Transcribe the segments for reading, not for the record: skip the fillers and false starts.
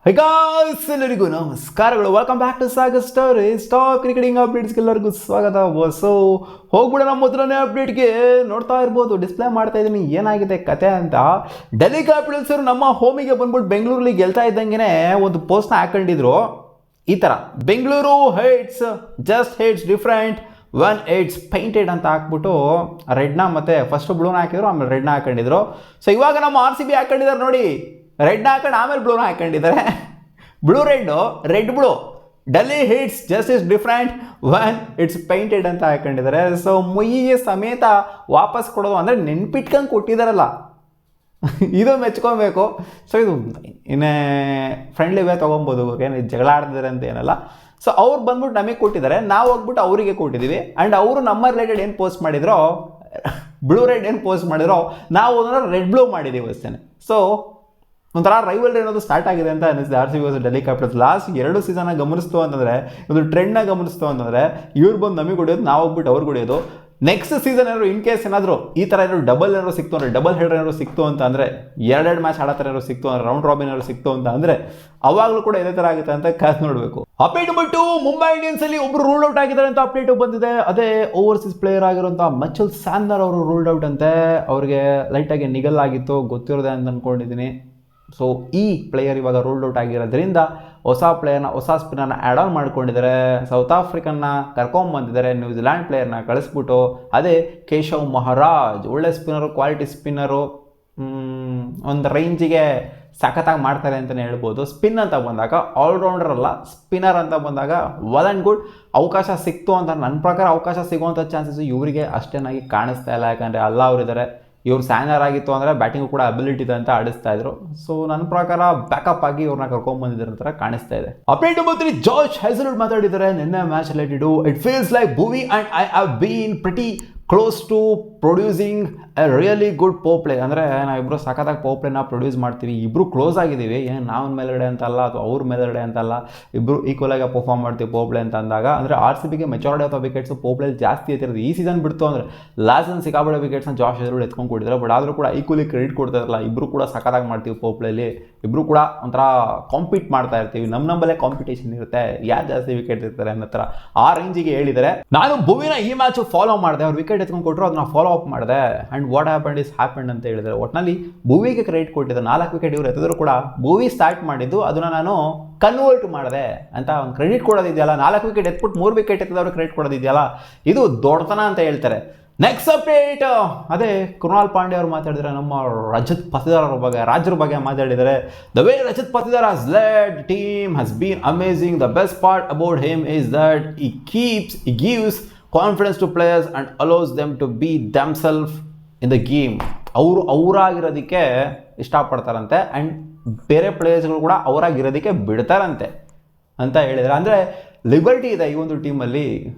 High guys, ಎಲ್ಲರಿಗೂ ನಮಸ್ಕಾರಗಳು. Welcome back to Sagar story. Stock cricketing ಅಪ್ಡೇಟ್ಸ್ಗೆ ಎಲ್ಲರಿಗೂ ಸ್ವಾಗತ. ಸೊ ಹೋಗ್ಬಿಡೋಣ ಮೊದಲನೇ ಅಪ್ಡೇಟ್ಗೆ. ನೋಡ್ತಾ ಇರ್ಬೋದು, ಡಿಸ್ಪ್ಲೇ ಮಾಡ್ತಾ ಇದ್ದೀನಿ ಏನಾಗಿದೆ ಕತೆ ಅಂತ. ಡೆಲ್ಲಿ ಕ್ಯಾಪಿಟಲ್ಸ್ ಅವರು ನಮ್ಮ ಹೋಮಿಗೆ ಬಂದ್ಬಿಟ್ಟು ಬೆಂಗಳೂರಲ್ಲಿ ಗೆಲ್ತಾ ಇದ್ದಂಗೆ ಒಂದು ಪೋಸ್ಟ್ನ ಹಾಕೊಂಡಿದ್ರು ಈ ಥರ: Bengaluru hates just hates different one eights painted ಅಂತ ಹಾಕ್ಬಿಟ್ಟು ರೆಡ್ನ ಮತ್ತೆ ಫಸ್ಟ್ ಬ್ಲೂನ ಹಾಕಿದ್ರು, ಆಮೇಲೆ ರೆಡ್ನ ಹಾಕೊಂಡಿದ್ರು. ಸೊ ಇವಾಗ ನಮ್ಮ RCB ಹಾಕೊಂಡಿದ್ದಾರೆ ನೋಡಿ, ರೆಡ್ನ ಹಾಕೊಂಡು ಆಮೇಲೆ ಬ್ಲೂನ ಹಾಕೊಂಡಿದ್ದಾರೆ. Blue red blue, Delhi hits just is different one it's painted ಅಂತ ಹಾಕೊಂಡಿದ್ದಾರೆ. ಸೊ ಮುಯ್ಯಿಗೆ ಸಮೇತ ವಾಪಸ್ ಕೊಡೋದು ಅಂದರೆ ನೆನ್ಪಿಟ್ಕೊಂಡು ಕೊಟ್ಟಿದ್ದಾರಲ್ಲ, ಇದು ಮೆಚ್ಕೊಬೇಕು. ಸೊ ಇದು ಇನ್ನೇ ಫ್ರೆಂಡ್ಲಿ ವೇ ತೊಗೊಬೋದು, ಏನು ಜಗಳ ಆಡ್ತಿದ್ದಾರೆ ಅಂತ ಏನಲ್ಲ. ಸೊ ಅವ್ರು ಬಂದ್ಬಿಟ್ಟು ನಮಗೆ ಕೊಟ್ಟಿದ್ದಾರೆ, ನಾವು ಹೋಗ್ಬಿಟ್ಟು ಅವರಿಗೆ ಕೊಟ್ಟಿದ್ದೀವಿ. ಆ್ಯಂಡ್ ಅವರು ನಮ್ಮ ರಿಲೇಟೆಡ್ ಏನು ಪೋಸ್ಟ್ ಮಾಡಿದ್ರೋ, ಬ್ಲೂ ರೆಡ್ ಏನು ಪೋಸ್ಟ್ ಮಾಡಿದ್ರೋ, ನಾವು ಅದನ್ನು ರೆಡ್ ಬ್ಲೂ ಮಾಡಿದ್ದೀವಿ ಅಷ್ಟೇ. ಸೊ ಒಂಥರ ರೈವಲ್ರಿ ಅನ್ನೋದು ಸ್ಟಾರ್ಟ್ ಆಗಿದೆ ಅಂತ ಅನಿಸಿದೆ RCB versus Delhi capitals. Last 2 ಸೀಸನ್ನ ಗಮನಿಸ್ತು ಅಂತಂದರೆ, ಒಂದು ಟ್ರೆಂಡ್ನ ಗಮನಿಸ್ತು ಅಂತಂದರೆ, ಇವ್ರು ಬಂದು ನಮಗೆ ಹೊಡೆಯೋದು, ನಾವು ಹೋಗ್ಬಿಟ್ಟು ಅವ್ರಿಗೆ ಹೊಡೆಯೋದು. ನೆಕ್ಸ್ಟ್ ಸೀಸನ್ ಏನಾದ್ರು ಇನ್ ಕೇಸ್ ಏನಾದರೂ ಈ ಥರ ಏನಾದ್ರು ಡಬಲ್ ಏನಾದ್ರು ಸಿಕ್ತು ಅಂದರೆ, ಡಬಲ್ ಹೆಡರ್ ಏನಾದ್ರು ಸಿಕ್ತು ಅಂತ ಅಂದರೆ, 2 ಮ್ಯಾಚ್ ಆಡೋ ಥರ ಏನಾದ್ರು ಸಿಕ್ತು ಅಂದರೆ, ರೌಂಡ್ ರಾಬಿನ್ ಏನಾದ್ರು ಸಿಕ್ತು ಅಂತ ಅಂದರೆ, ಅವಾಗಲೂ ಕೂಡ ಇದೇ ಥರ ಆಗುತ್ತೆ ಅಂತ ಕಾಸು ನೋಡಬೇಕು. ಅಪ್ಡೇಟ್ ಬಿಟ್ಟು ಮುಂಬೈ ಇಂಡಿಯನ್ಸ್ ಅಲ್ಲಿ ಒಬ್ರು ರೂಲ್ಡ್ ಔಟ್ ಆಗಿದ್ದಾರೆ ಅಂತ ಅಪ್ಡೇಟ್ ಬಂದಿದೆ. ಅದೇ ಓವರ್ಸೀಸ್ ಪ್ಲೇಯರ್ ಆಗಿರುವಂಥ ಮಿಚೆಲ್ ಸ್ಯಾನ್ವರ್ ಅವರು ರೂಲ್ಡ್ ಔಟ್ ಅಂತೆ. ಅವ್ರಿಗೆ ಲೈಟಾಗಿ ನಿಗಲ್ಲಾಗಿತ್ತು, ಗೊತ್ತಿರೋದೆ ಅಂತ ಅಂದ್ಕೊಂಡಿದ್ದೀನಿ. ಸೊ ಈ ಪ್ಲೇಯರ್ ಇವಾಗ ರೂಲ್ಡ್ ಔಟ್ ಆಗಿರೋದ್ರಿಂದ ಹೊಸ ಪ್ಲೇಯರ್ನ, ಹೊಸ ಸ್ಪಿನ್ನರ್ನ ಆ್ಯಡ್ ಆನ್ ಮಾಡ್ಕೊಂಡಿದ್ದಾರೆ. ಸೌತ್ ಆಫ್ರಿಕನ್ನ ಕರ್ಕೊಂಬಂದಿದ್ದಾರೆ, ನ್ಯೂಜಿಲ್ಯಾಂಡ್ ಪ್ಲೇಯರ್ನ ಕಳಿಸ್ಬಿಟ್ಟು. ಅದೇ ಕೇಶವ್ ಮಹಾರಾಜ್, ಒಳ್ಳೆ ಸ್ಪಿನ್ನರು, ಕ್ವಾಲಿಟಿ ಸ್ಪಿನ್ನರು, ಒಂದು ರೇಂಜಿಗೆ ಸಖತ್ತಾಗಿ ಮಾಡ್ತಾರೆ ಅಂತಲೇ ಹೇಳ್ಬೋದು. ಸ್ಪಿನ್ ಅಂತ ಬಂದಾಗ ಆಲ್ರೌಂಡರ್ ಅಲ್ಲ, ಸ್ಪಿನ್ನರ್ ಅಂತ ಬಂದಾಗ ವೆಲ್ ಆ್ಯಂಡ್ ಗುಡ್. ಅವಕಾಶ ಸಿಕ್ತು ಅಂತ ನನ್ನ ಪ್ರಕಾರ ಅವಕಾಶ ಸಿಗುವಂಥ ಚಾನ್ಸಸ್ ಇವರಿಗೆ ಅಷ್ಟೇನಾಗಿ ಕಾಣಿಸ್ತಾ ಇಲ್ಲ. ಯಾಕಂದರೆ ಅಲ್ಲ ಅವರಿದ್ದಾರೆ, ಇವ್ರು ಸ್ಯಾನರ್ ಆಗಿತ್ತು ಅಂದರೆ ಬ್ಯಾಟಿಂಗು ಕೂಡ ಅಬಿಲಿಟಿ ಇದೆ ಅಂತ ಆಡಿಸ್ತಾ ಇದ್ರು. ಸೊ ನನ್ನ ಪ್ರಕಾರ ಬ್ಯಾಕಪ್ ಆಗಿ ಇವ್ರನ್ನ ಕರ್ಕೊಂಡ್ಬಂದಿದ್ದಾರೆ ಥರ ಕಾಣಿಸ್ತಾ ಇದೆ. ಅಪ್ಡೇಟ್ ನಂಬರ್ 3, ಜಾರ್ಜ್ ಹ್ಯಾಜಲ್ವುಡ್ ಮಾತಾಡಿದ್ದಾರೆ ನಿನ್ನೆ match related. It feels like Bhuvi and I have been pretty close to producing a really good play. ಅಂದರೆ ನಾವಿಬ್ಬರು ಸಖತ್ತಾಗಿ ಪ್ಲೇನ ಪ್ರೊಡ್ಯೂಸ್ ಮಾಡ್ತೀವಿ, ಇಬ್ಬರು ಕ್ಲೋಸ್ ಆಗಿದ್ದೀವಿ. ಏನು ನಾವು ಮೇಲ್ಗಡೆ ಅಂತಲ್ಲ ಅಥವಾ ಅವ್ರ ಮೇಲ್ಗಡೆ ಅಂತಲ್ಲ, ಇಬ್ಬರು ಈಕ್ವಲಾಗಿ ಪರ್ಫಾರ್ಮ್ ಮಾಡ್ತೀವಿ ಪ್ಲೇ ಅಂತ ಅಂದಾಗ. ಅಂದರೆ RCBಗೆ ಮೆಚಾರಿಟಿ ಆಫ್ ವಿಕೆಟ್ಸು ಪ್ಲೇಲಿ ಜಾಸ್ತಿ ಐತಿರೋದು. ಈ ಸೀಸನ್ ಬಿಡ್ತು ಅಂದರೆ ಲಾಸ್ಟ್ ಸೀಸನ್ ಸಿಕ್ಕಾಪಟ್ಟೆ ವಿಕೆಟ್ಸ್ನ ಜಾರ್ಜ್ ಹ್ಯಾಜಲ್ವುಡ್ ಎತ್ಕೊಂಡು ಕೊಟ್ಟಿದ್ದಾರೆ. ಬಟ್ ಆದರೂ ಕೂಡ ಈಕ್ವಲಿ ಕ್ರೆಡಿಟ್ ಕೊಡ್ತಾಯಿರಲ್ಲ, ಇಬ್ಬರು ಕೂಡ ಸಖತ್ತಾಗಿ ಮಾಡ್ತೀವಿ ಪ್ಲೇಲಿ, ಇಬ್ಬರು ಕೂಡ ಒಂಥರ ಕಾಂಪೀಟ್ ಮಾಡ್ತಾ ಇರ್ತೀವಿ. ನಮ್ಮಲ್ಲೇ ಕಾಂಪಿಟೇಷನ್ ಇರುತ್ತೆ, ಯಾರು ಜಾಸ್ತಿ ವಿಕೆಟ್ ಇರ್ತಾರೆ ಅನ್ನೋ ಥರ ಆ ರೇಂಜಿಗೆ ಹೇಳಿದ್ದಾರೆ. ನಾನು ಭುವಿನ ಈ ಮ್ಯಾಚು ಫಾಲೋ ಮಾಡಿದೆ, ಅವ್ರು ವಿಕೆಟ್ ಎತ್ಕೊಂಡು ಕೊಟ್ಟರು, ಅದನ್ನ ಫಾಲೋ ಅಪ್ ಮಾಡಿದೆ. And what happened is happened ಅಂತ ಹೇಳಿದರೆ, ಒಟ್ಟಿನಲ್ಲಿ ಭುವಿಗೆ ಕ್ರೆಡಿಟ್ ಕೊಟ್ಟಿದ್ದೆ. 4 ವಿಕೆಟ್ ಇವರು ಎತ್ತಿದ್ರು ಕೂಡ ಭುವಿ ಸ್ಟಾರ್ಟ್ ಮಾಡಿದ್ದು, ಅದನ್ನು ನಾನು ಕನ್ವರ್ಟ್ ಮಾಡಿದೆ ಅಂತ ಒಂದು ಕ್ರೆಡಿಟ್ ಕೊಡೋದಿದೆಯಲ್ಲ. 4 ವಿಕೆಟ್ ಎತ್ಬಿಟ್ಟು 3 ವಿಕೆಟ್ ಎತ್ತಿದವ್ರಿಗೆ ಕ್ರೆಡಿಟ್ ಕೊಡೋದಿದೆಯಲ್ಲ, ಇದು ದೊಡ್ಡತನ ಅಂತ ಹೇಳ್ತಾರೆ. ನೆಕ್ಸ್ಟ್ ಅಪ್ಡೇಟ್, ಅದೇ ಕೃಣಾಲ್ ಪಾಂಡ್ಯ ಅವರು ಮಾತಾಡಿದರೆ ನಮ್ಮ ರಜತ್ ಪತಿದಾರ್ ಬಗ್ಗೆ, ರಾಜ್ರ ಬಗ್ಗೆ ಮಾತಾಡಿದ್ದಾರೆ. The way Rajat Patidar has led team has been amazing. The best part about him is that he gives confidence to players and allows them to be themselves in the game. ಅವರಾಗಿರೋದಕ್ಕೆ ಇಷ್ಟಪಡ್ತಾರಂತೆ, ಆ್ಯಂಡ್ ಬೇರೆ ಪ್ಲೇಯರ್ಸ್ಗಳು ಕೂಡ ಅವರಾಗಿರೋದಕ್ಕೆ ಬಿಡ್ತಾರಂತೆ ಅಂತ ಹೇಳಿದರೆ. ಅಂದರೆ ಲಿಬರ್ಟಿ ಇದೆ ಈ ಒಂದು ಟೀಮಲ್ಲಿ,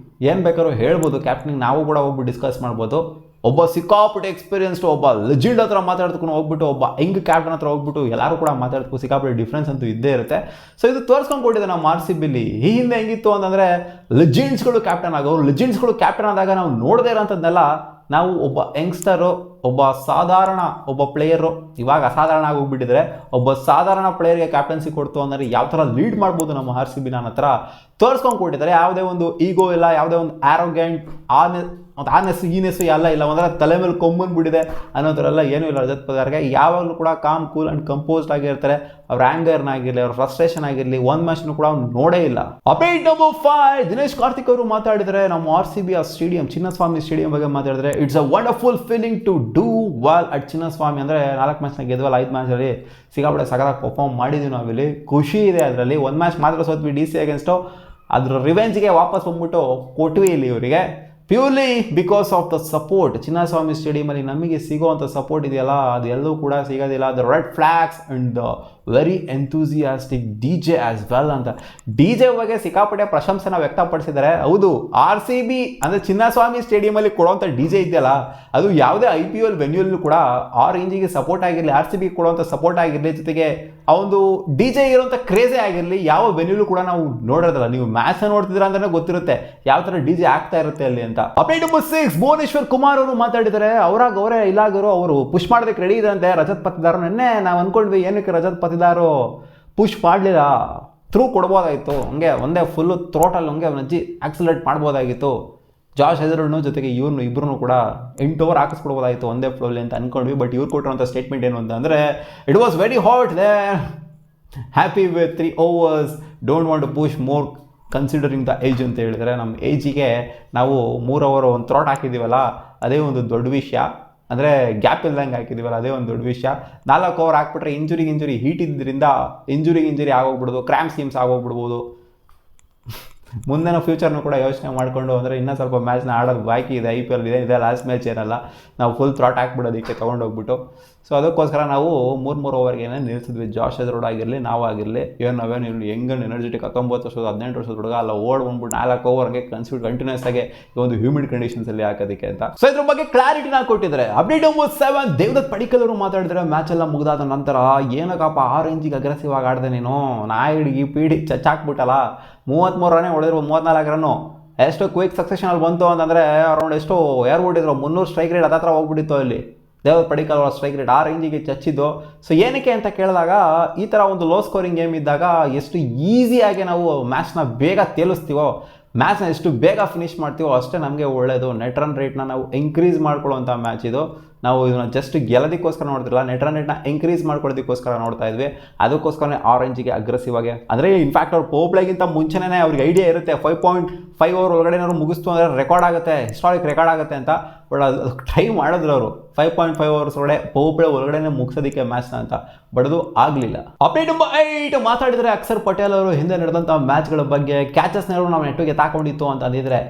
ಏನು ಬೇಕಾದ್ರೂ ಹೇಳ್ಬೋದು. ಕ್ಯಾಪ್ಟನಿಗೆ ನಾವು ಕೂಡ ಹೋಗ್ಬಿಟ್ಟು ಡಿಸ್ಕಸ್ ಮಾಡ್ಬೋದು. ಒಬ್ಬ ಸಿಕ್ಕಾಪಟ್ಟೆ ಎಕ್ಸ್ಪೀರಿಯನ್ಸ್ಡ್ ಒಬ್ಬ ಲೆಜೆಂಡ್ ಹತ್ರ ಮಾತಾಡ್ಕೊಂಡು ಹೋಗ್ಬಿಟ್ಟು, ಒಬ್ಬ ಹೆಂಗ್ ಕ್ಯಾಪ್ಟನ್ ಹತ್ರ ಹೋಗ್ಬಿಟ್ಟು ಎಲ್ಲರೂ ಕೂಡ ಮಾತಾಡ್ಕೊಂಡು ಸಿಕ್ಕಾಪಟ್ಟೆ ಡಿಫ್ರೆನ್ಸ್ ಅಂತೂ ಇದ್ದೇ ಇರುತ್ತೆ. ಸೊ ಇದು ತೋರಿಸ್ಕೊಂಡು ಕೊಟ್ಟಿದೆ ನಮ್ಮ RCBಲಿ. ಈ ಹಿಂದೆ ಹೆಂಗಿತ್ತು ಅಂತಂದರೆ, ಲೆಜೆಂಡ್ಸ್ಗಳು ಕ್ಯಾಪ್ಟನ್ ಆಗೋರು, ಲೆಜೆಂಡ್ಸ್ಗಳು ಕ್ಯಾಪ್ಟನ್ ಆದಾಗ ನಾವು ನೋಡದೇ ಇರೋಂಥದ್ದನ್ನೆಲ್ಲ ನಾವು ಒಬ್ಬ ಯಂಗ್ಸ್ಟರು, ಒಬ್ಬ ಸಾಧಾರಣ ಒಬ್ಬ ಪ್ಲೇಯರು, ಇವಾಗ ಅಸಾಧಾರಣ ಆಗಿ ಹೋಗ್ಬಿಟ್ಟಿದ್ರೆ, ಒಬ್ಬ ಸಾಧಾರಣ ಪ್ಲೇಯರ್ಗೆ ಕ್ಯಾಪ್ಟನ್ಸಿ ಕೊಡ್ತು ಅಂದರೆ ಯಾವ ಥರ ಲೀಡ್ ಮಾಡ್ಬೋದು ನಮ್ಮ RCB ನನ್ನ ಹತ್ರ ತೋರಿಸ್ಕೊಂಡು ಕೊಟ್ಟಿದ್ದಾರೆ. ಯಾವುದೇ ಒಂದು ಈಗೋ ಇಲ್ಲ, ಯಾವುದೇ ಒಂದು ಆ್ಯರೋಗ್ಯಾಂಟ್ ಈನೆಸ್ಸು ಎಲ್ಲ ಇಲ್ಲ, ಒಂಥರ ತಲೆ ಮೇಲೆ ಕೊಂಬಂದ್ಬಿಟ್ಟಿದೆ ಅನ್ನೋ ಥರ ಎಲ್ಲ ಏನೂ ಇಲ್ಲ ರಜತ್ ಪತಿದಾರ್ಗೆ. ಯಾವಾಗಲೂ ಕೂಡ ಕಾಮ್, ಕೂಲ್ ಆ್ಯಂಡ್ ಕಂಪೋಸ್ಡ್ ಆಗಿರ್ತಾರೆ. ಅವ್ರ ಆ್ಯಂಗರ್ನಾಗಿರಲಿ, ಅವ್ರ ಫ್ರಸ್ಟ್ರೇಷನ್ ಆಗಿರಲಿ, ಒಂದು ಮ್ಯಾಚ್ನೂ ಕೂಡ ಅವ್ನು ನೋಡೇ ಇಲ್ಲ. ಅಪ್ಡೇಟ್ ನಂಬರ್ 5, ದಿನೇಶ್ ಕಾರ್ತಿಕ್ ಅವರು ಮಾತಾಡಿದರೆ ನಮ್ಮ RCB ಸ್ಟೇಡಿಯಂ, ಚಿನ್ನಸ್ವಾಮಿ ಸ್ಟೇಡಿಯಂ ಬಗ್ಗೆ ಮಾತಾಡಿದರೆ. It's a wonderful feeling to do well at Chinnaswamy. ಅಂದರೆ 4 ಮ್ಯಾಚ್ನ ಗೆದ್ವಲ್ಲ, 5 ಮ್ಯಾಚಲ್ಲಿ ಸಿಕ್ಕಾಪಟ್ಟೆ ಸಗದಾಗಿ ಪರ್ಫಾರ್ಮ್ ಮಾಡಿದ್ದೀವಿ ನಾವಿಲ್ಲಿ, ಖುಷಿ ಇದೆ ಅದರಲ್ಲಿ. 1 ಮ್ಯಾಚ್ ಮಾತ್ರ ಸೋತ್ವಿ DC ಅಗೇನ್ಸ್ಟು, ಅದ್ರ ರಿವೆಂಜ್ಗೆ ವಾಪಸ್ ಬಂದ್ಬಿಟ್ಟು ಕೊಟ್ವಿ ಇಲ್ಲಿ ಇವರಿಗೆ. Purely because of the support. Chinnaswamy ಸ್ಟೇಡಿಯಮಲ್ಲಿ ನಮಗೆ ಸಿಗೋವಂಥ ಸಪೋರ್ಟ್ ಇದೆಯಲ್ಲ, ಅದು ಎಲ್ಲೂ ಕೂಡ ಸಿಗೋದಿಲ್ಲ. The red flags and the very enthusiastic DJ as well ಅಂತ DJ ಬಗ್ಗೆ ಸಿಕ್ಕಾಪಟ್ಟೆ ಪ್ರಶಂಸೆನ ವ್ಯಕ್ತಪಡಿಸಿದ್ದಾರೆ. ಹೌದು, RCB ಅಂದರೆ ಚಿನ್ನಸ್ವಾಮಿ ಸ್ಟೇಡಿಯಮಲ್ಲಿ ಕೊಡುವಂಥ DJ ಇದೆಯಲ್ಲ, ಅದು ಯಾವುದೇ IPL ವೆನ್ಯೂಲ್ಲೂ ಕೂಡ ಆ ರೇಂಜಿಗೆ ಸಪೋರ್ಟ್ ಆಗಿರಲಿ, RCB ಕೊಡುವಂಥ ಸಪೋರ್ಟ್ ಆಗಿರಲಿ, ಜೊತೆಗೆ ಆ ಒಂದು DJ ಇರೋಂಥ ಕ್ರೇಜೇ ಆಗಿರಲಿ, ಯಾವ ವೆನ್ಯೂಲ್ಲೂ ಕೂಡ ನಾವು ನೋಡಿರೋದಲ್ಲ. ನೀವು ಮ್ಯಾಚ್ ನೋಡ್ತಿದ್ರ ಅಂತಲೇ ಗೊತ್ತಿರುತ್ತೆ ಯಾವ ಥರ DJ ಆಗ್ತಾ ಇರುತ್ತೆ ಅಲ್ಲಿ ಅಂತ. ಅಪ್ಡೇಟ್ ನಂಬರ್ 6, ಭುವನೇಶ್ವರ್ ಕುಮಾರ್ ಅವರು ಮಾತಾಡಿದ್ದಾರೆ. ಅವರೇ ಇಲ್ಲಾಗರು ಅವರು ಪುಷ್ ಮಾಡೋದಕ್ಕೆ ರೆಡಿ ಇದೆ ಅಂತೆ ರಜತ್ ಪತಿದಾರ್. ನಿನ್ನೆ ನಾವು ಅಂದ್ಕೊಂಡ್ವಿ ಏನಕ್ಕೆ ರಜತ್ ಪತಿದಾರು ಪುಷ್ ಮಾಡಲಿಲ್ಲ, ಥ್ರೂ ಕೊಡ್ಬೋದಾಗಿತ್ತು, ಹಂಗೆ ಒಂದೇ ಫುಲ್ಲು ಥ್ರೋಟಲ್ಲಿ ಹಂಗೆ ನಜ್ಜಿ ಆಕ್ಸಿಲೇಟ್ ಮಾಡ್ಬೋದಾಗಿತ್ತು. ಜಾಶ್ ಹೆಸರನ್ನು ಜೊತೆಗೆ ಇವ್ರನ್ನು ಇಬ್ಬರೂ ಕೂಡ 8 ಓವರ್ ಹಾಕಿಸ್ಕೊಡ್ಬೋದಾಯಿತು ಒಂದೇ ಫ್ಲೋಲಿ ಅಂತ ಅಂದ್ಕೊಂಡ್ವಿ. ಬಟ್ ಇವ್ರು ಕೊಟ್ಟಿರೋಂಥ ಸ್ಟೇಟ್ಮೆಂಟ್ ಏನು ಅಂತಂದರೆ, it was very hot day, happy with 3 overs, don't want to push more considering the age ಅಂತ ಹೇಳಿದರೆ, ನಮ್ಮ ಏಜಿಗೆ ನಾವು 3 ಓವರ್ ಒಂದು ಥ್ರಾಟ್ ಹಾಕಿದ್ದೀವಲ್ಲ ಅದೇ ಒಂದು ದೊಡ್ಡ ವಿಷಯ. ಅಂದರೆ ಗ್ಯಾಪ್ ಇಲ್ದಂಗೆ ಹಾಕಿದ್ದೀವಲ್ಲ ಅದೇ ಒಂದು ದೊಡ್ಡ ವಿಷಯ. 4 ಓವರ್ ಹಾಕ್ಬಿಟ್ರೆ ಇಂಜುರಿ ಹೀಟ್ ಇದ್ದರಿಂದ ಇಂಜುರಿ ಆಗೋಗ್ಬಿಡ್ಬೋದು, ಕ್ರ್ಯಾಂಪ್ಸ್ ಆಗೋಗ್ಬಿಡ್ಬೋದು. ಮುಂದಿನ ಫ್ಯೂಚರ್ನು ಕೂಡ ಯೋಚನೆ ಮಾಡಿಕೊಂಡು, ಅಂದರೆ ಇನ್ನೂ ಸ್ವಲ್ಪ ಮ್ಯಾಚ್ನ ಆಡೋದು ಬಾಕಿ ಇದೆ, IPL ಇದೆ ಲಾಸ್ಟ್ ಮ್ಯಾಚ್ ಏನಲ್ಲ, ನಾವು ಫುಲ್ ಥ್ರಾಟ್ ಹಾಕ್ಬಿಡೋದಕ್ಕೆ ತೊಗೊಂಡೋಗ್ಬಿಟ್ಟು. ಸೊ ಅದಕ್ಕೋಸ್ಕರ ನಾವು 3 ಓವರ್ಗೆ ನಿಲ್ಲಿಸಿದ್ವಿ. ಜಾಶ್ ಹೆಸರೋಡ್ ಆಗಿರಲಿ ನಾವಾಗಿರಲಿ, ನಾವೇನು ಹೆಂಗೆ ಎನರ್ಜೆಟಿಕ್ 19 ವರ್ಷದ 18 ವರ್ಷದ ಹುಡುಗ ಅಲ್ಲ ಬಂದ್ಬಿಟ್ಟು 4 ಓವರ್ಗೆ ಕಂಟಿನ್ಯೂಸ್ ಆಗಿ ಒಂದು ಹ್ಯೂಮಿಡ್ ಕಂಡೀಷನ್ಸಲ್ಲಿ ಹಾಕೋದಕ್ಕೆ ಅಂತ. ಸೊ ಇದ್ರ ಬಗ್ಗೆ ಕ್ಲಾರಿಟಿನ ಕೊಟ್ಟಿದ್ದಾರೆ. ಅಪ್ಡೇಟ್ ನಂಬರ್ 7, ದೇವದತ್ ಪಡಿಕ್ಕಲ್ ಅವರು ಮಾತಾಡಿದ್ರೆ ಮ್ಯಾಚ್ ಎಲ್ಲ ಮುಗಿದಾದ ನಂತರ, ಏನಕ್ಕಪ್ಪ ಆ ರೇಂಜಿಗೆ ಅಗ್ರೆಸಿವ್ ಆಗಿ ಆಡಿದೆ ನೀನು, ನಾಯಿಡಿಗೆ ಪೀಡಿ ಚಚ್ಚಾಕ್ಬಿಟ್ಟಲ್ಲ, 33 ರನ್ನೇ ಹೊಡೆದ್ರು, 34 ರನ್ನು ಎಷ್ಟು ಕ್ವಿಕ್ ಸಕ್ಸೆಷನಲ್ಲಿ ಬಂತು ಅಂತಂದರೆ ಅರೌಂಡ್ ಎಷ್ಟು ಯಾರು ಹೊಡಿದ್ರು 300 ಸ್ಟ್ರೈಕ್ ರೇಟ್ ಹತ್ರ ಹೋಗ್ಬಿಟ್ಟಿತ್ತು ಅಲ್ಲಿ ದೇವದತ್ ಪಡಿಕ್ಕಲ್ ಅವರ ಸ್ಟ್ರೈಕ್ ರೇಟ್ ಆ ರೇಂಜಿಗೆ ಚಚ್ಚಿದ್ದು. ಸೊ ಏನಕ್ಕೆ ಅಂತ ಕೇಳಿದಾಗ, ಈ ಥರ ಒಂದು ಲೋ ಸ್ಕೋರಿಂಗ್ ಗೇಮ್ ಇದ್ದಾಗ ಎಷ್ಟು ಈಸಿಯಾಗಿ ನಾವು ಮ್ಯಾಚ್ನ ಬೇಗ ತೇಲಿಸ್ತೀವೋ, ಮ್ಯಾಚ್ನ ಎಷ್ಟು ಬೇಗ ಫಿನಿಷ್ ಮಾಡ್ತೀವೋ ಅಷ್ಟೇ ನಮಗೆ ಒಳ್ಳೆಯದು. ನೆಟ್ ರನ್ ರೇಟ್ನ ನಾವು ಇಂಕ್ರೀಸ್ ಮಾಡ್ಕೊಳ್ಳೋವಂಥ ಮ್ಯಾಚ್ ಇದು. ನಾವು ಇದನ್ನು ಜಸ್ಟ್ ಗೆಲ್ಲೋದಕ್ಕೋಸ್ಕರ ನೋಡ್ತಿರಲ್ಲ, ನೆಟ್ ರನ್ ರೇಟ್ನ ಇಂಕ್ರೀಸ್ ಮಾಡ್ಕೊಳ್ಳೋದಕ್ಕೋಸ್ಕರ ನೋಡ್ತಾ ಇದ್ವಿ. ಅದಕ್ಕೋಸ್ಕರನೇ ಆರೆಂಜಿಗೆ ಅಗ್ರೆಸಿವ್ ಆಗಿ, ಅಂದರೆ ಇನ್ಫ್ಯಾಕ್ಟ್ ಅವ್ರು ಪೋಪ್ಲೆಗಿಂತ ಮುಂಚೆನೇ ಅವ್ರಿಗೆ ಐಡಿಯಾ ಇರುತ್ತೆ 5.5 ಓವರ್ ಒಳಗಡೆ ಏನಾದ್ರು ಮುಗಿಸ್ತು ಅಂದರೆ ರೆಕಾರ್ಡ್ ಆಗುತ್ತೆ, ಹಿಸ್ಟಾರಿಕ್ ರೆಕಾರ್ಡ್ ಆಗುತ್ತೆ ಅಂತ. ಬಟ್ ಅದು ಟ್ರೈ ಮಾಡಿದ್ರು ಅವರು 5.5 ಓವರ್ಸ್ ಒಳಗಡೆ ಪೋಪ್ಲೆ ಒಳಗಡೆ ಮುಗಿಸೋದಕ್ಕೆ ಮ್ಯಾಚ್ನ ಅಂತ, ಬಟ್ ಅದು ಆಗಲಿಲ್ಲ. ಅಪ್ಡೇಟ್ ನಂಬರ್ 8 ಮಾತಾಡಿದರೆ ಅಕ್ಷರ್ ಪಟೇಲ್ ಅವರು ಹಿಂದೆ ನಡೆದಂಥ ಮ್ಯಾಚ್ಗಳ ಬಗ್ಗೆ. ಕ್ಯಾಚಸ್ನೆಲ್ಲರೂ ನಾವು ನೆಟ್ಟಿಗೆ ತಾಕೊಂಡಿತ್ತು ಅಂತ ಅಂದಿದ್ರೆ,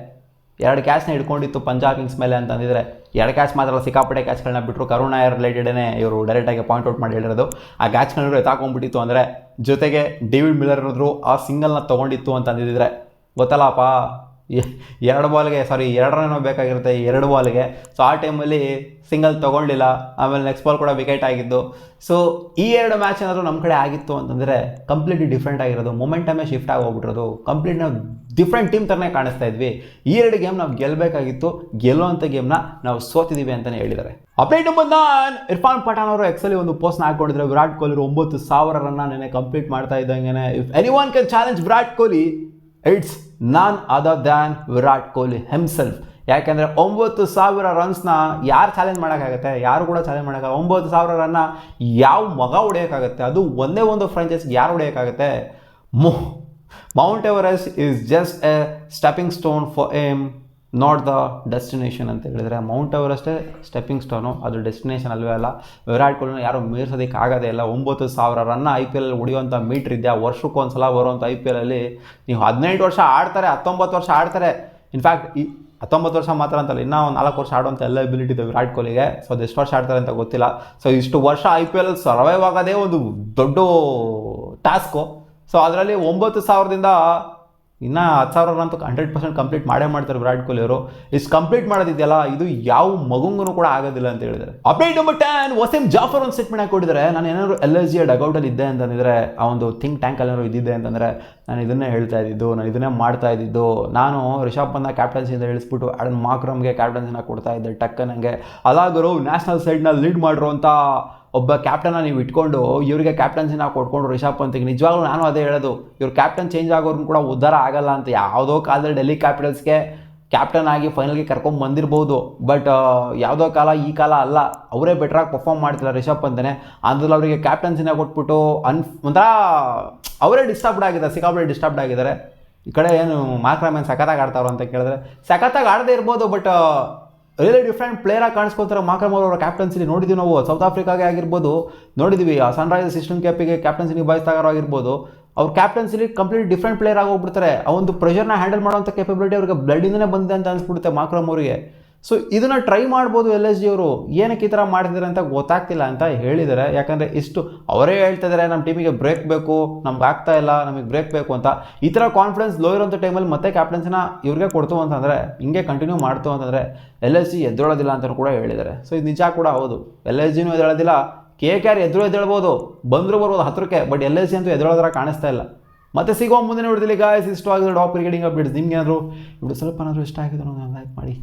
2 ಕ್ಯಾಚ್ನ ಹಿಡ್ಕೊಂಡಿತ್ತು ಪಂಜಾಬ್ ಕಿಂಗ್ಸ್ ಮೇಲೆ ಅಂತ ಅಂದಿದ್ರೆ, 2 ಕ್ಯಾಚ್ ಮಾತ್ರ ಸಿಕ್ಕಾಪಟ್ಟೆ ಕ್ಯಾಚ್ಗಳನ್ನ ಬಿಟ್ಟರು. ಕರುಣ್ ನಾಯರ್ ರಿಲೇಟೆಡೇ ಇವರು ಡೈರೆಕ್ಟಾಗಿ ಪಾಯಿಂಟ್ಔಟ್ ಮಾಡಿ ಹೇಳಿರೋದು. ಆ ಕ್ಯಾಚ್ಗಳನ್ನ ಎತ್ತಾಕೊಂಡ್ಬಿಟ್ಟಿತ್ತು ಅಂದರೆ, ಜೊತೆಗೆ ಡೇವಿಡ್ ಮಿಲ್ಲರ್ ಏನಾದ್ರು ಆ ಸಿಂಗಲ್ನ ತೊಗೊಂಡಿತ್ತು ಅಂತ ಅಂದಿದ್ರೆ ಗೊತ್ತಲ್ಲಪ್ಪ, 2 ಬಾಲ್ಗೆ 2 ರನ್ ಬೇಕಾಗಿರುತ್ತೆ 2 ಬಾಲ್ಗೆ. ಸೊ ಆ ಟೈಮಲ್ಲಿ ಸಿಂಗಲ್ ತೊಗೊಂಡಿಲ್ಲ, ಆಮೇಲೆ ನೆಕ್ಸ್ಟ್ ಬಾಲ್ ಕೂಡ ವಿಕೆಟ್ ಆಗಿದ್ದು. ಸೊ ಈ 2 ಮ್ಯಾಚ್ ಏನಾದರೂ ನಮ್ಮ ಕಡೆ ಆಗಿತ್ತು ಅಂತಂದರೆ ಕಂಪ್ಲೀಟ್ಲಿ ಡಿಫ್ರೆಂಟ್ ಆಗಿರೋದು, ಮೊಮೆಂಟಮೇ ಶಿಫ್ಟ್ ಆಗಿ ಹೋಗ್ಬಿಟ್ಟಿರೋದು, ಕಂಪ್ಲೀಟ್ ನಾವು ಡಿಫ್ರೆಂಟ್ ಟೀಮ್ ಥರನೇ ಕಾಣಿಸ್ತಾ ಇದ್ವಿ. ಈ 2 ಗೇಮ್ ನಾವು ಗೆಲ್ಲಬೇಕಾಗಿತ್ತು, ಗೆಲ್ಲುವಂಥ ಗೇಮ್ನ ನಾವು ಸೋತಿದ್ದೀವಿ ಅಂತಲೇ ಹೇಳಿದ್ದಾರೆ. ಅಪ್ಡೇಟ್ ನಂಬರ್ 9, ಇರ್ಫಾನ್ ಪಠಾನ್ ಅವರು ಎಕ್ಸಲ್ಲಿ ಒಂದು ಪೋಸ್ಟ್ನ ಹಾಕೊಂಡಿದ್ರೆ, ವಿರಾಟ್ ಕೊಹ್ಲಿ 9,000 ರನ್ನ ನೆನೆ ಕಂಪ್ಲೀಟ್ ಮಾಡ್ತಾ ಇದ್ದಂಗೆ, if anyone can challenge Virat Kohli, it's none other than Virat Kohli himself. ಯಾಕೆಂದರೆ 9,000 ರನ್ಸ್ನ ಯಾರು ಚಾಲೆಂಜ್ ಮಾಡೋಕ್ಕಾಗತ್ತೆ? ಯಾರು ಕೂಡ ಚಾಲೆಂಜ್ ಮಾಡೋಕ್ಕಾಗಲ್ಲ. 9,000 ರನ್ನ ಯಾವ ಮಗ ಹೊಡೆಯೋಕ್ಕಾಗತ್ತೆ? ಅದು ಒಂದೇ ಒಂದು ಫ್ರಾಂಚೈಸ್ಗೆ ಯಾರು ಹೊಡೆಯೋಕ್ಕಾಗತ್ತೆ? Mount Everest is just a stepping stone for aim, not the destination ಅಂತ ಹೇಳಿದರೆ, ಮೌಂಟ್ ಎವರೆಸ್ಟೇ ಸ್ಟೆಪ್ಪಿಂಗ್ ಸ್ಟೋನು, ಅದು ಡೆಸ್ಟಿನೇಷನ್ ಅಲ್ವೇ ಅಲ್ಲ. ವಿರಾಟ್ ಕೊಹ್ಲಿನ ಯಾರು ಮೀರ್ಸೋದಕ್ಕೆ ಆಗೋದೇ ಇಲ್ಲ. 9,000 ರನ್ನ IPL ಹೊಡೆಯುವಂಥ ಮೀಟ್ರ್ ಇದೆಯಾ? ವರ್ಷಕ್ಕೊಂದ್ಸಲ ಬರುವಂಥ IPL ಅಲ್ಲಿ ನೀವು 18 ವರ್ಷ ಆಡ್ತಾರೆ, 19 ವರ್ಷ ಆಡ್ತಾರೆ. ಇನ್ಫ್ಯಾಕ್ಟ್ 19 ವರ್ಷ ಮಾತ್ರ ಅಂತಲ್ಲ, ಇನ್ನೂ 4 ವರ್ಷ ಆಡುವಂಥ ಎಲ್ಲ ಎಬಿಲಿಟಿ ಇದೆ ವಿರಾಟ್ ಕೊಹ್ಲಿಗೆ. ಸೊ ಅದು ಎಷ್ಟು ವರ್ಷ ಆಡ್ತಾರೆ ಅಂತ ಗೊತ್ತಿಲ್ಲ. ಸೊ ಇಷ್ಟು ವರ್ಷ IPL ಸರ್ವೈವ್ ಆಗೋದೇ ಒಂದು ದೊಡ್ಡ ಟಾಸ್ಕು. ಸೊ ಅದರಲ್ಲಿ 9,000ದಿಂದ ಇನ್ನು 10,000 ಅಂತೂ 100% ಕಂಪ್ಲೀಟ್ ಮಾಡ್ತಾರೆ ವಿರಾಟ್ ಕೊಹ್ಲಿ ಅವರು. ಇಷ್ಟು ಕಂಪ್ಲೀಟ್ ಮಾಡೋದಿದೆಯಲ್ಲ, ಇದು ಯಾವ ಮಗುಂಗೂ ಕೂಡ ಆಗೋದಿಲ್ಲ ಅಂತ ಹೇಳಿದ್ದಾರೆ. ಅಪ್ಡೇಟ್ ನಂಬರ್ 10, ವಸೀಂ ಜಾಫರ್ ಒಂದು ಸ್ಟೇಟ್ಮೆಂಟ್ ಹಾಕಿಕೊಟ್ಟಿದ್ದಾರೆ. ನಾನು ಏನಾದ್ರು LSG ಡಗೌಟಲ್ಲಿ ಇದ್ದೆ ಅಂತಂದಿದ್ರೆ, ಆ ಒಂದು ಥಿಂಕ್ ಟ್ಯಾಂಕ್ ಏನಾದ್ರು ಇದ್ದಿದ್ದೆ ಅಂತಂದರೆ ನಾನು ಇದನ್ನೇ ಹೇಳ್ತಾ ಇದ್ದಿದ್ದು, ನಾನು ಇದನ್ನೇ ಮಾಡ್ತಾ ಇದ್ದಿದ್ದು. ನಾನು ರಿಷಬ್ ಪಂತ್ನ ಕ್ಯಾಪ್ಟನ್ಸಿಯಿಂದ ಇಳಿಸ್ಬಿಟ್ಟು ಆಡನ್ ಮಾಕ್ರಮ್ಗೆ ಕ್ಯಾಪ್ಟನ್ಸಿನ ಕೊಡ್ತಾ ಇದ್ದೆ ಟಕ್ಕನಂಗೆ. ಅದಾಗರು ನ್ಯಾಷನಲ್ ಸೈಡ್ನ ಲೀಡ್ ಮಾಡಿರುವಂಥ ಒಬ್ಬ ಕ್ಯಾಪ್ಟನ್ನ ನೀವು ಇಟ್ಕೊಂಡು ಇವರಿಗೆ ಕ್ಯಾಪ್ಟನ್ಸಿನ ಕೊಟ್ಕೊಂಡು ರಿಷಬ್ ಪಂತ್ಗೆ, ನಿಜವಾಗ್ಲೂ ನಾನು ಅದೇ ಹೇಳೋದು, ಇವ್ರು ಕ್ಯಾಪ್ಟನ್ ಚೇಂಜ್ ಆಗೋರ್ನು ಕೂಡ ಉದ್ಧಾರ ಆಗಲ್ಲ ಅಂತ. ಯಾವುದೋ ಕಾಲದಲ್ಲಿ ಡೆಲ್ಲಿ ಕ್ಯಾಪಿಟಲ್ಸ್ಗೆ ಕ್ಯಾಪ್ಟನ್ ಆಗಿ ಫೈನಲ್ಗೆ ಕರ್ಕೊಂಡು ಬಂದಿರ್ಬೋದು, ಬಟ್ ಯಾವುದೋ ಕಾಲ ಈ ಕಾಲ ಅಲ್ಲ. ಅವರೇ ಬೆಟ್ರಾಗಿ ಪರ್ಫಾರ್ಮ್ ಮಾಡ್ತಿಲ್ಲ ರಿಷಬ್ ಪಂತನೇ. ಅಂದ್ರಲ್ಲಿ ಅವರಿಗೆ ಕ್ಯಾಪ್ಟನ್ಸಿನ ಕೊಟ್ಬಿಟ್ಟು ಒಂಥರ ಅವರೇ ಡಿಸ್ಟರ್ಬ್ಡ್ ಆಗಿದ್ದಾರೆ, ಸಿಕ್ಕಾಪಟ್ಟೆ ಡಿಸ್ಟರ್ಬ್ಡ್ ಆಗಿದ್ದಾರೆ. ಈ ಕಡೆ ಏನು ಮಾಕ್ರಮ್ ಏನು ಸಖತ್ತಾಗಿ ಆಡ್ತಾರೋ ಅಂತ ಕೇಳಿದ್ರೆ, ಸಖತ್ತಾಗಿ ಆಡದೇ ಇರ್ಬೋದು, ಬಟ್ ರಿಯಲಿ ಡಿಫ್ರೆಂಟ್ ಪ್ಲೇಯರಾಗಿ ಕಾಣಿಸ್ಕೊಳ್ತಾರೆ ಮಾಕ್ರಮ್ ಅವರ ಕ್ಯಾಪ್ಟನ್ಸಿಲಿ. ನೋಡಿದ್ವಿ ನಾವು ಸೌತ್ ಆಫ್ರಿಕಾಗೆ ಆಗಿರ್ಬೋದು, ನೋಡಿದ್ವಿ ಸನ್ರೈಸರ್ಸ್ ಈಸ್ಟರ್ನ್ ಕೇಪಿಗೆ ಕ್ಯಾಪ್ಟನ್ಸಿ ನಿಭಾಯಿಸ್ತಾಗಾರೋ ಆಗಿರ್ಬೋದು. ಅವ್ರ ಕ್ಯಾಪ್ಟನ್ಸಿಲಿ ಕಂಪ್ಲೀಟ್ ಡಿಫ್ರೆಂಟ್ ಪ್ಲೇಯರ್ ಆಗೋಗ್ಬಿಡ್ತಾರೆ. ಆ ಒಂದು ಪ್ರೆಷರ್ನ ಹ್ಯಾಂಡಲ್ ಮಾಡೋಂಥ ಕೆಪಬಿಲಿಟಿ ಅವ್ರಿಗೆ ಬ್ಲಡ್ಡಿಂದನೇ ಬಂದಿದೆ ಅಂತ ಅನಿಸ್ಬಿಡುತ್ತೆ ಮಾಕ್ರಮ್ ಅವರಿಗೆ. ಸೊ ಇದನ್ನು ಟ್ರೈ ಮಾಡ್ಬೋದು LSG ಅವರು. ಏನಕ್ಕೆ ಈ ಥರ ಮಾಡ್ತಿದ್ದಾರೆ ಅಂತ ಗೊತ್ತಾಗ್ತಿಲ್ಲ ಅಂತ ಹೇಳಿದ್ದಾರೆ. ಯಾಕಂದರೆ ಇಷ್ಟು ಅವರೇ ಹೇಳ್ತಿದ್ದಾರೆ, ನಮ್ಮ ಟೀಮಿಗೆ ಬ್ರೇಕ್ ಬೇಕು, ನಮ್ಗೆ ಆಗ್ತಾ ಇಲ್ಲ, ನಮಗೆ ಬ್ರೇಕ್ ಬೇಕು ಅಂತ. ಈ ಥರ ಕಾನ್ಫಿಡೆನ್ಸ್ ಲೋ ಇರೋಂಥ ಟೈಮಲ್ಲಿ ಮತ್ತೆ ಕ್ಯಾಪ್ಟನ್ಸಿನ ಇವ್ರಿಗೆ ಕೊಡ್ತು ಅಂತಂದರೆ, ಹಿಂಗೆ ಕಂಟಿನ್ಯೂ ಮಾಡ್ತು ಅಂತಂದರೆ LSG ಎದ್ದೇಳೋದಿಲ್ಲ ಅಂತ ಕೂಡ ಹೇಳಿದ್ದಾರೆ. ಸೊ ಇದು ನಿಜ ಕೂಡ ಹೌದು. LSGನೂ ಎದ್ದೇಳೋದಿಲ್ಲ, KKR ಎದ್ದೇಳ್ಬೋದು, ಬಂದರೂ ಬರ್ಬೋದು 10ಕ್ಕೆ, ಬಟ್ LSG ಅಂತೂ ಎದ್ದೇಳೋದ್ರ ಕಾಣಿಸ್ತಾ ಇಲ್ಲ. ಮತ್ತೆ ಸಿಗೋ ಮುಂದೆ ನೋಡಿದಿಲ್ಲ ಗಾಯ್ಸ್. ಇಷ್ಟವಾಗಿರೋ ಟಾಪ್ ಕ್ರಿಕೆಟಿಂಗ್ ಅಪ್ಡೇಟ್ಸ್. ನಿಮ್ಗೆ ಏನಾದರೂ ಇಷ್ಟು ಸ್ವಲ್ಪ ಇಷ್ಟ ಆಗಿದ್ರು ಲೈಕ್ ಮಾಡಿ.